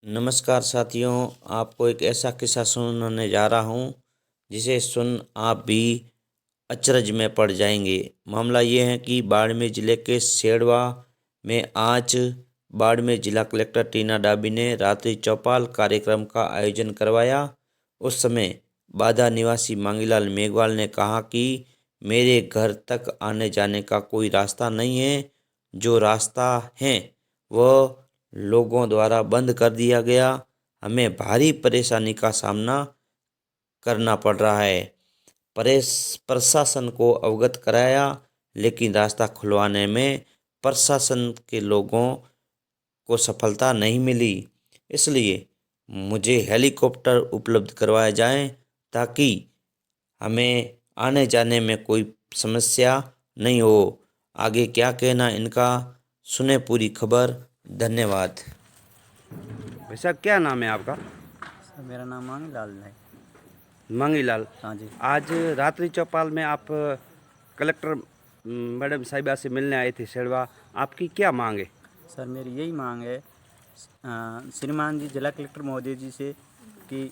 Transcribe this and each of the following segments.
नमस्कार साथियों, आपको एक ऐसा किस्सा सुनाने जा रहा हूँ जिसे सुन आप भी अचरज में पड़ जाएंगे। मामला ये है कि बाड़मेर जिले के सेड़वा में आज बाड़मेर जिला कलेक्टर टीना डाबी ने रात्रि चौपाल कार्यक्रम का आयोजन करवाया। उस समय बाधा निवासी मांगीलाल मेघवाल ने कहा कि मेरे घर तक आने जाने का कोई रास्ता नहीं है। जो रास्ता है वह लोगों द्वारा बंद कर दिया गया। हमें भारी परेशानी का सामना करना पड़ रहा है। प्रशासन को अवगत कराया, लेकिन रास्ता खुलवाने में प्रशासन के लोगों को सफलता नहीं मिली। इसलिए मुझे हेलीकॉप्टर उपलब्ध करवाया जाए ताकि हमें आने जाने में कोई समस्या नहीं हो। आगे क्या कहना इनका, सुने पूरी खबर। धन्यवाद। भैया क्या नाम है आपका? सर मेरा नाम मांगीलाल है। मंगीलाल। हाँ जी। आज रात्रि चौपाल में आप कलेक्टर मैडम साहिबा से मिलने आए थे सेड़वा। आपकी क्या मांग है? सर मेरी यही मांग है श्रीमान जी जिला कलेक्टर महोदय जी से कि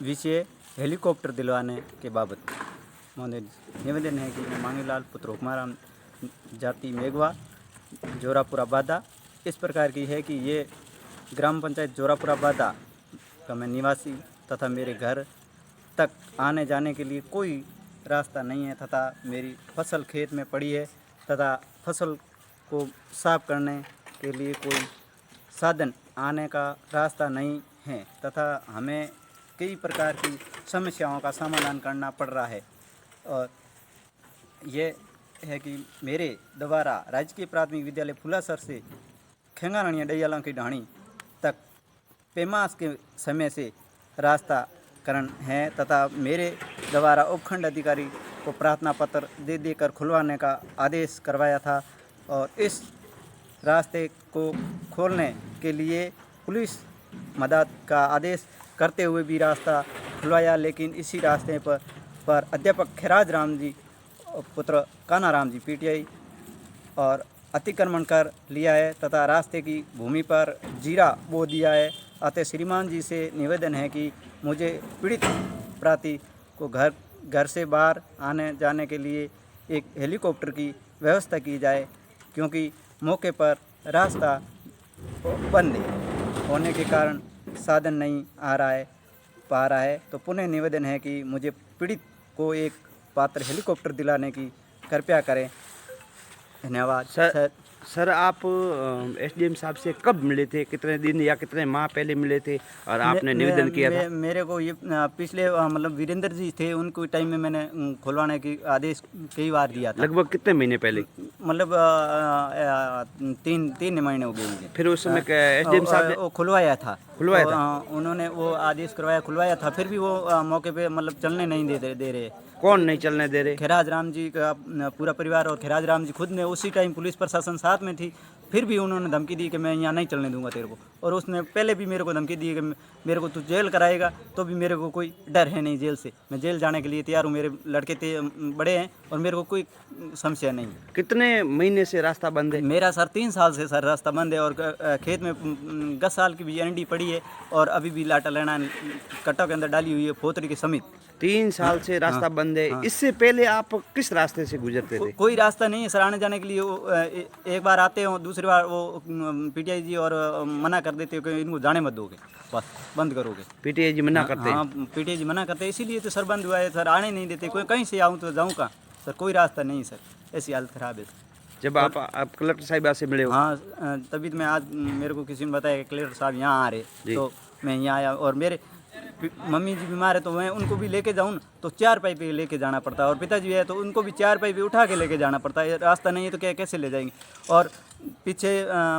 विषय हेलीकॉप्टर दिलवाने के बाबत महोदय जी निवेदन है कि मैं मांगीलाल पुत्र हुक्माराम जाति मेघवा जोरापुरा बादा इस प्रकार की है कि ये ग्राम पंचायत जोरापुरा बादा का मैं निवासी तथा मेरे घर तक आने जाने के लिए कोई रास्ता नहीं है तथा मेरी फसल खेत में पड़ी है तथा फसल को साफ करने के लिए कोई साधन आने का रास्ता नहीं है तथा हमें कई प्रकार की समस्याओं का समाधान करना पड़ रहा है। और ये है कि मेरे द्वारा राजकीय प्राथमिक विद्यालय फुलासर से खेंगारणिया डैयाला की ढाणी तक पेमास के समय से रास्ता करण है तथा मेरे द्वारा उपखंड अधिकारी को प्रार्थना पत्र दे देकर खुलवाने का आदेश करवाया था। और इस रास्ते को खोलने के लिए पुलिस मदद का आदेश करते हुए भी रास्ता खुलवाया, लेकिन इसी रास्ते पर अध्यापक खैराज राम जी पुत्र कान्हा राम जी पीटीआई और अतिक्रमण कर लिया है तथा रास्ते की भूमि पर जीरा बो दिया है। अतः श्रीमान जी से निवेदन है कि मुझे पीड़ित प्रार्थी को घर से बाहर आने जाने के लिए एक हेलीकॉप्टर की व्यवस्था की जाए, क्योंकि मौके पर रास्ता बंद होने के कारण साधन नहीं पा रहा है। तो पुनः निवेदन है कि मुझे पीड़ित को एक पात्र हेलीकॉप्टर दिलाने की कृपया करें। धन्यवाद। सर आप एसडीएम साहब से कब मिले थे? कितने दिन या कितने माह पहले मिले थे और आपने निवेदन किया था? मेरे को ये पिछले मतलब वीरेंद्र जी थे, उनको टाइम में मैंने खुलवाने की आदेश कई बार दिया था। लगभग कितने महीने पहले? मतलब 3 महीने हो गए मुझे। फिर उस समय एसडीएम साहब ने खुलवाया था। उन्होंने वो आदेश खुलवाया था, फिर भी वो मौके पे मतलब चलने नहीं दे रहे। कौन नहीं चलने दे रहे? खैराज राम जी का पूरा परिवार और खैराज राम जी खुद ने उसी टाइम पुलिस प्रशासन साथ में थी, फिर भी उन्होंने धमकी दी कि मैं यहाँ नहीं चलने दूंगा तेरे को। और उसने पहले भी मेरे को धमकी दी कि मेरे को तू जेल कराएगा, तो भी मेरे को कोई डर है नहीं जेल से। मैं जेल जाने के लिए तैयार हूँ, मेरे लड़के बड़े हैं और मेरे को कोई समस्या नहीं। कितने महीने से रास्ता बंद है? मेरा सर 3 साल से सर रास्ता बंद है और खेत में 10 साल की भी एनडी पड़ी है और अभी भी लाटा लेना कट्टों के अंदर डाली हुई है पोतरी के समित। 3 साल से रास्ता बंद है। इससे पहले आप किस रास्ते से गुजरते थे? कोई रास्ता नहीं है सर आने जाने के लिए। एक बार आते हो, दूसरी बार वो पीटीआई जी और मना कर देते हो कि इनको जाने मत दोगे, बस बंद करोगे। पीटीआई जी मना करते हैं? हाँ, पीटीआई जी मना करते हैं, इसीलिए तो सर बंद हुआ है सर। आने नहीं देते, कोई कहीं से आऊँ तो जाऊँ कहाँ सर? कोई रास्ता नहीं सर, ऐसी हालत ख़राब है। जब आप कलेक्टर साहिबा से मिले हो? हाँ, तभी तो मैं आज मेरे को किसी ने बताया कि कलेक्टर साहब यहाँ आ रहे, तो मैं यहाँ आया। और मेरे मम्मी जी बीमार है तो मैं उनको भी लेके जाऊँ तो 4 पाई पे लेके जाना पड़ता है, और पिताजी है तो उनको भी 4 पाई पे उठा के लेके जाना पड़ता है। रास्ता नहीं है तो कैसे ले जाएंगे? और पीछे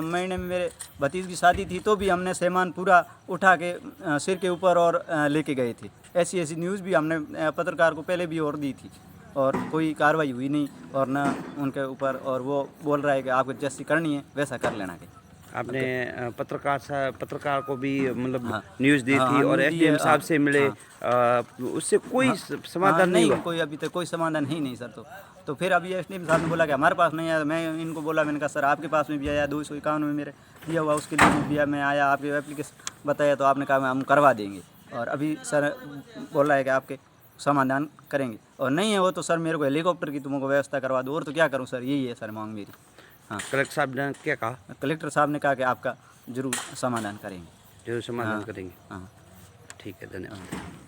महीने में मेरे भतीज की शादी थी तो भी हमने सामान पूरा उठा के सिर के ऊपर और लेके गए थे। ऐसी न्यूज़ भी हमने पत्रकार को पहले भी और दी थी और कोई कार्रवाई हुई नहीं और न उनके ऊपर। और वो बोल रहा है कि आपको जैसी करनी है वैसा कर लेना के। आपने पत्रकार को भी मतलब न्यूज़ दी थी और एसडीएम साहब से मिले, उससे कोई समाधान नहीं हुआ? कोई अभी तक कोई समाधान ही नहीं सर। तो फिर अभी एसडीएम साहब ने बोला कि हमारे पास नहीं आया। मैं इनको बोला, मैंने कहा सर आपके पास में भी आया 251 में मेरे दिया हुआ उसके लिए भी मैं आया, आपके एप्लीकेशन बताया तो आपने कहा हम करवा देंगे, और अभी सर बोल रहा है कि आपके समाधान करेंगे, और नहीं है वो तो सर मेरे को हेलीकॉप्टर की तुमको व्यवस्था करवा दो, और तो क्या करूं सर, यही है सर मांग मेरी। हाँ, कलेक्टर साहब ने क्या कहा? कलेक्टर साहब ने कहा कि आपका जरूर समाधान करेंगे। जरूर समाधान हाँ, करेंगे। हाँ। ठीक है, धन्यवाद।